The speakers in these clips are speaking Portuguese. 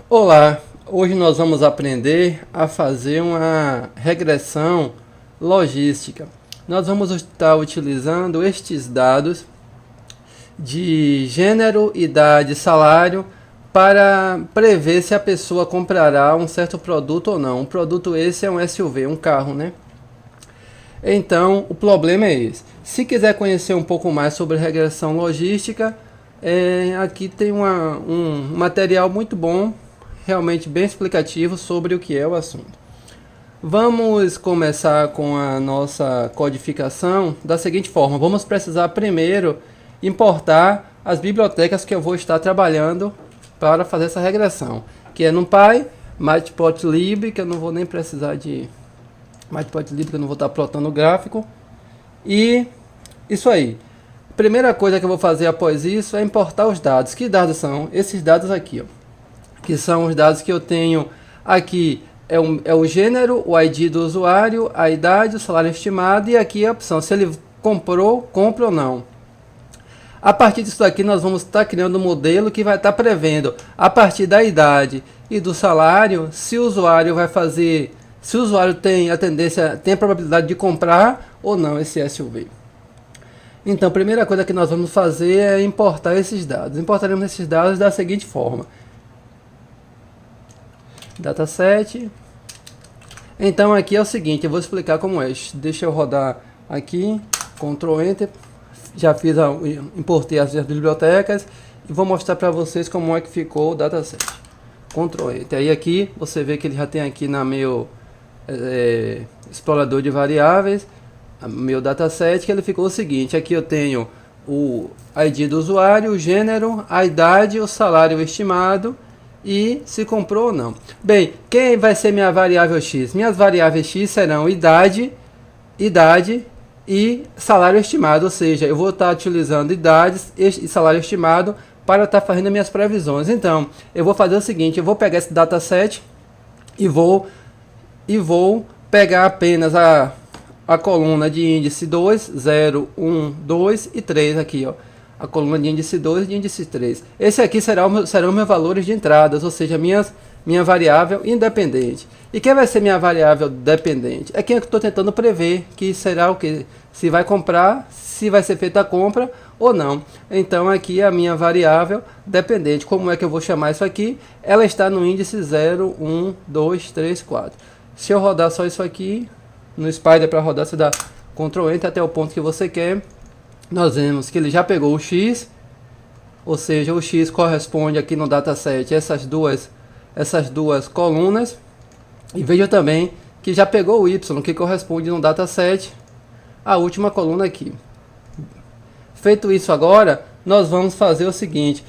Olá, hoje nós vamos aprender a fazer uma regressão logística. Nós vamos estar utilizando estes dados de gênero, idade, salário para prever se a pessoa comprará um certo produto ou não. Um produto esse é um SUV, um carro, né? Então, o problema é esse. Se quiser conhecer um pouco mais sobre regressão logística, aqui tem um material muito bom, realmente bem explicativo sobre o que é o assunto. Vamos começar com a nossa codificação da seguinte forma. Vamos precisar primeiro importar as bibliotecas que eu vou estar trabalhando para fazer essa regressão, que é NumPy, Matplotlib, que eu não vou nem precisar de Matplotlib, que eu não vou estar plotando o gráfico, e isso aí. Primeira coisa que eu vou fazer após isso é importar os dados. Que dados são? Esses dados aqui, ó, que são os dados que eu tenho aqui. É o gênero, o ID do usuário, a idade, o salário estimado, e aqui a opção se ele comprou, compra ou não. A partir disso daqui nós vamos estar criando um modelo que vai estar prevendo, a partir da idade e do salário, se o usuário vai fazer, se o usuário tem a tendência, tem a probabilidade de comprar ou não esse SUV. Então, a primeira coisa que nós vamos fazer é importar esses dados. Importaremos esses dados da seguinte forma. Dataset. Então aqui é o seguinte, eu vou explicar como é. Deixa eu rodar aqui, Ctrl Enter. Já importei as bibliotecas e vou mostrar para vocês como é que ficou o dataset. Ctrl Enter. Aí aqui você vê que ele já tem aqui na meu explorador de variáveis, meu dataset, que ele ficou o seguinte. Aqui eu tenho o ID do usuário, o gênero, a idade, o salário estimado e se comprou ou não. Bem, quem vai ser minha variável x? Minhas variáveis x serão idade e salário estimado, ou seja, eu vou estar utilizando idades e salário estimado para estar fazendo minhas previsões. Então, eu vou fazer o seguinte, eu vou pegar esse dataset e vou pegar apenas a coluna de índice 2, 0, 1, 2 e 3 aqui, ó. A coluna de índice 2 e de índice 3. Esse aqui serão meus valores de entradas, ou seja, minha variável independente. E quem vai ser minha variável dependente? É quem eu estou tentando prever, que será o que? Se vai comprar, se vai ser feita a compra ou não. Então aqui é a minha variável dependente. Como é que eu vou chamar isso aqui? Ela está no índice 0, 1, 2, 3, 4. Se eu rodar só isso aqui, no Spider para rodar, você dá Ctrl Enter até o ponto que você quer. Nós vemos que ele já pegou o X, ou seja, o X corresponde aqui no dataset essas duas colunas. E veja também que já pegou o Y, que corresponde no dataset a última coluna aqui. Feito isso agora, nós vamos fazer o seguinte.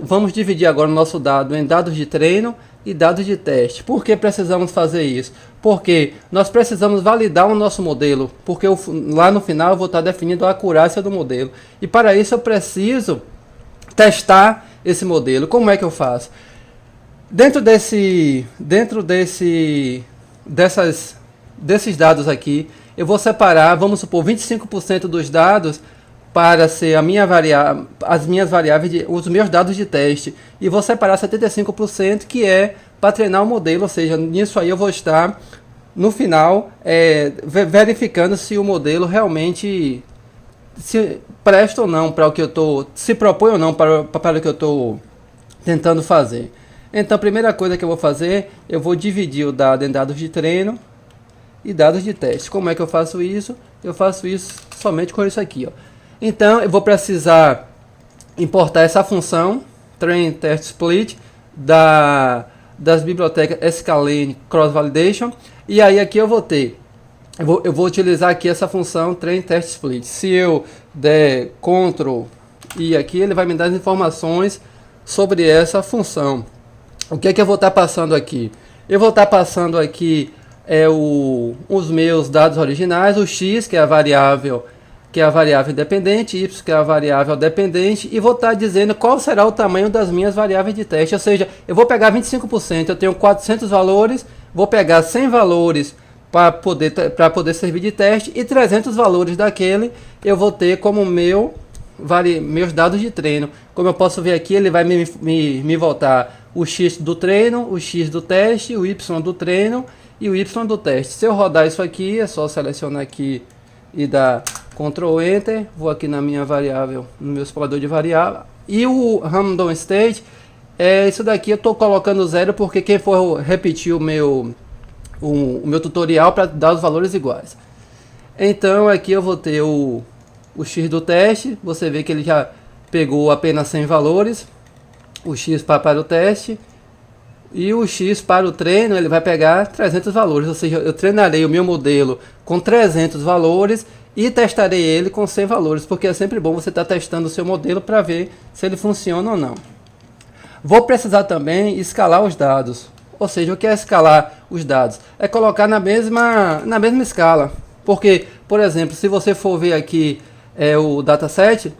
Vamos dividir agora o nosso dado em dados de treino e dados de teste. Por que precisamos fazer isso? Porque nós precisamos validar o nosso modelo, porque lá no final eu vou estar definindo a acurácia do modelo. E para isso eu preciso testar esse modelo. Como é que eu faço? Dentro desses dados aqui, eu vou separar, vamos supor, 25% dos dados para ser as minhas variáveis, os meus dados de teste, e vou separar 75% que é para treinar o modelo, ou seja, nisso aí eu vou estar no final verificando se o modelo realmente se presta ou não para o que eu estou, se propõe ou não para o que eu estou tentando fazer. Então a primeira coisa que eu vou fazer, eu vou dividir o dado em dados de treino e dados de teste. Como é que eu faço isso? Eu faço isso somente com isso aqui, ó. Então eu vou precisar importar essa função train test split das bibliotecas scalene cross validation, e aí aqui eu vou utilizar aqui essa função train test split. Se eu der Ctrl e aqui, ele vai me dar as informações sobre essa função. O que é que eu vou estar passando aqui? Eu vou estar passando aqui os meus dados originais, o x, que é a variável independente, y, que é a variável dependente, e vou estar dizendo qual será o tamanho das minhas variáveis de teste. Ou seja, eu vou pegar 25%, eu tenho 400 valores, vou pegar 100 valores para poder servir de teste, e 300 valores daquele eu vou ter como meus dados de treino. Como eu posso ver aqui, ele vai me voltar o X do treino, o X do teste, o Y do treino e o Y do teste. Se eu rodar isso aqui, é só selecionar aqui e dar Ctrl Enter. Vou aqui na minha variável, no meu explorador de variável. E o random state, isso daqui eu estou colocando 0 porque quem for repetir o meu tutorial para dar os valores iguais. Então aqui eu vou ter o X do teste. Você vê que ele já pegou apenas 100 valores. O X para o teste. E o X para o treino ele vai pegar 300 valores. Ou seja, eu treinarei o meu modelo com 300 valores e testarei ele com 100 valores. Porque é sempre bom você estar testando o seu modelo para ver se ele funciona ou não. Vou precisar também escalar os dados. Ou seja, o que é escalar os dados? É colocar na mesma escala. Porque, por exemplo, se você for ver aqui o dataset,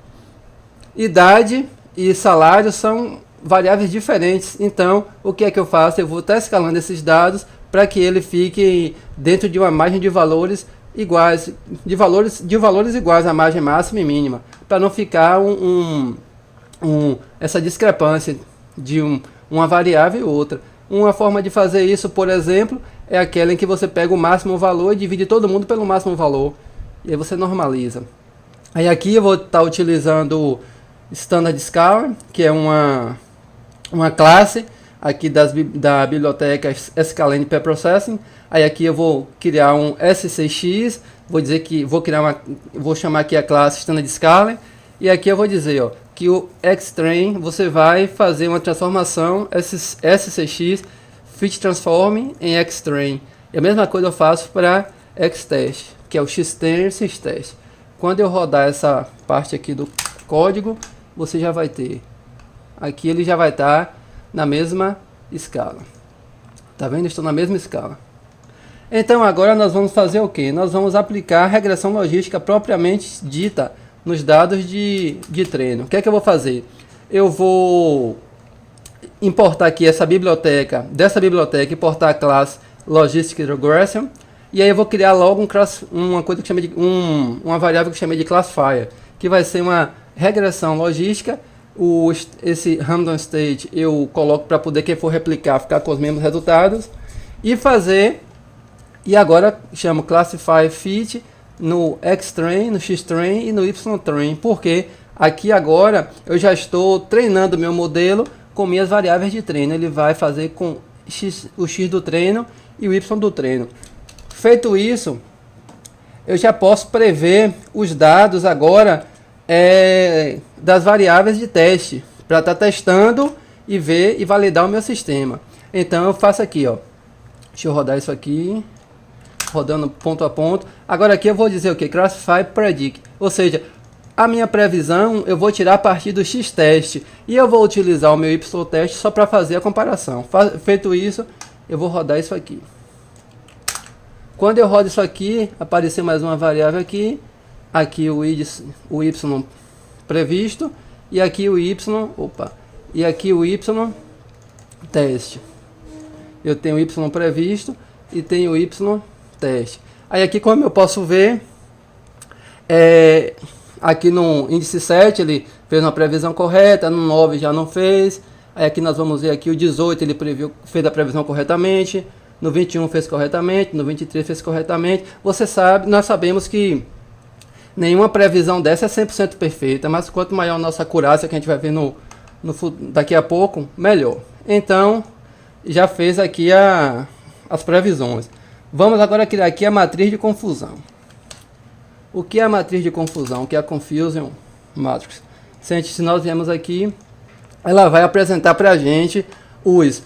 idade e salário são variáveis diferentes. Então, o que é que eu faço? Eu vou estar escalando esses dados para que ele fique dentro de uma margem de valores iguais, de valores iguais à margem máxima e mínima, para não ficar essa discrepância de uma variável e outra. Uma forma de fazer isso, por exemplo, é aquela em que você pega o máximo valor e divide todo mundo pelo máximo valor. E aí você normaliza. Aí aqui eu vou estar utilizando o Standard Scalar, que é uma classe aqui da biblioteca Scalene Preprocessing. Aí aqui eu vou criar um SCX, vou chamar aqui a classe Standard Scalar. E aqui eu vou dizer, ó, que o Xtrain você vai fazer uma transformação SCX Fit Transform em Xtrain. E a mesma coisa eu faço para Xtest, que é o Xtrain e Xtest. Quando eu rodar essa parte aqui do código, você já vai ter. Aqui ele já vai estar na mesma escala. Tá vendo? Estou na mesma escala. Então agora nós vamos fazer o que? Nós vamos aplicar a regressão logística propriamente dita nos dados de treino. O que é que eu vou fazer? Eu vou importar aqui dessa biblioteca, importar a classe Logistic Regression, e aí eu vou criar logo uma coisa que chama de uma variável que eu chamei de classifier, que vai ser uma regressão logística. Esse random state eu coloco para poder quem for replicar ficar com os mesmos resultados e agora chamo classify fit no Xtrain, no Xtrain e no Ytrain, porque aqui agora eu já estou treinando meu modelo com minhas variáveis de treino. Ele vai fazer com o X do treino e o Y do treino. Feito isso, eu já posso prever os dados agora das variáveis de teste, para estar testando e ver e validar o meu sistema. Então eu faço aqui, ó. Deixa eu rodar isso aqui, rodando ponto a ponto. Agora aqui eu vou dizer o que? Classify Predict, ou seja, a minha previsão eu vou tirar a partir do X-teste e eu vou utilizar o meu Y-teste só para fazer a comparação. Feito isso, eu vou rodar isso aqui. Quando eu rodo isso aqui, apareceu mais uma variável aqui o Y previsto e aqui o Y teste. Eu tenho o Y previsto e tenho o Y teste. Aí aqui, como eu posso ver, aqui no índice 7 ele fez uma previsão correta, no 9 já não fez. Aí aqui nós vamos ver aqui o 18 ele fez a previsão corretamente, no 21 fez corretamente, no 23 fez corretamente. Nós sabemos que nenhuma previsão dessa é 100% perfeita, mas quanto maior a nossa acurácia, que a gente vai ver daqui a pouco, melhor. Então, já fez aqui as previsões. Vamos agora criar aqui a matriz de confusão. O que é a matriz de confusão? O que é a Confusion Matrix? Se nós viemos aqui, ela vai apresentar para a gente os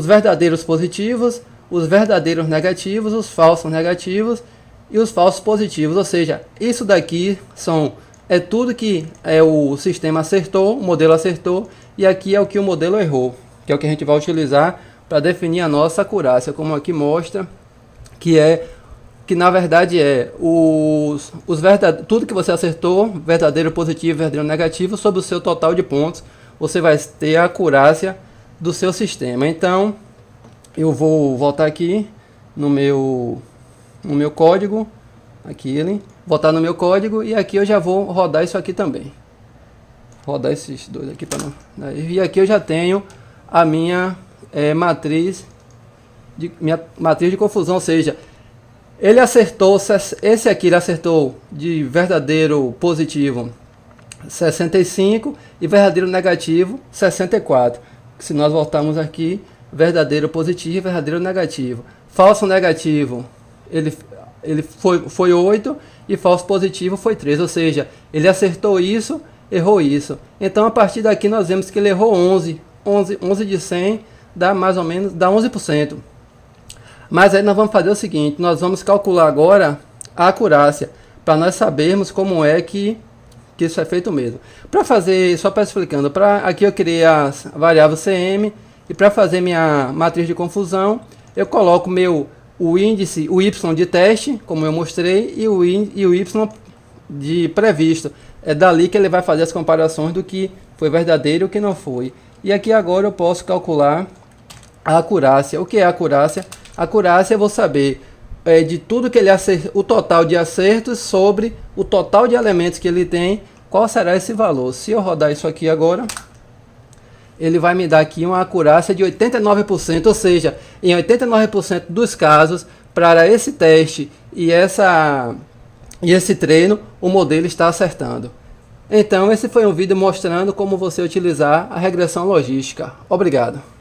verdadeiros positivos, os verdadeiros negativos, os falsos negativos e os falsos positivos. Ou seja, isso daqui é tudo que o sistema acertou, o modelo acertou, e aqui é o que o modelo errou, que é o que a gente vai utilizar para definir a nossa acurácia, como aqui mostra, que na verdade tudo que você acertou, verdadeiro positivo, verdadeiro negativo, sobre o seu total de pontos, você vai ter a acurácia do seu sistema. Então, eu vou voltar aqui no meu código, voltar no meu código, e aqui eu já vou rodar isso aqui também. Rodar esses dois aqui para não. E aqui eu já tenho a minha matriz de confusão, ou seja, ele acertou, esse aqui ele acertou de verdadeiro positivo 65 e verdadeiro negativo 64. Se nós voltarmos aqui, verdadeiro positivo e verdadeiro negativo. Falso negativo, ele foi 8 e falso positivo foi 3, ou seja, ele acertou isso, errou isso. Então a partir daqui nós vemos que ele errou 11 de 100 dá mais ou menos, dá 11%. Mas aí nós vamos fazer o seguinte, nós vamos calcular agora a acurácia, para nós sabermos como é que isso é feito mesmo. Para fazer, só para explicando, aqui eu criei a variável CM, e para fazer minha matriz de confusão, eu coloco o índice, o Y de teste, como eu mostrei, e o Y de previsto. É dali que ele vai fazer as comparações do que foi verdadeiro e o que não foi. E aqui agora eu posso calcular a acurácia. O que é a acurácia? A acurácia eu vou saber de tudo que ele acertou, o total de acertos sobre o total de elementos que ele tem, qual será esse valor. Se eu rodar isso aqui agora, ele vai me dar aqui uma acurácia de 89%, ou seja, em 89% dos casos, para esse teste e esse treino, o modelo está acertando. Então, esse foi um vídeo mostrando como você utilizar a regressão logística. Obrigado.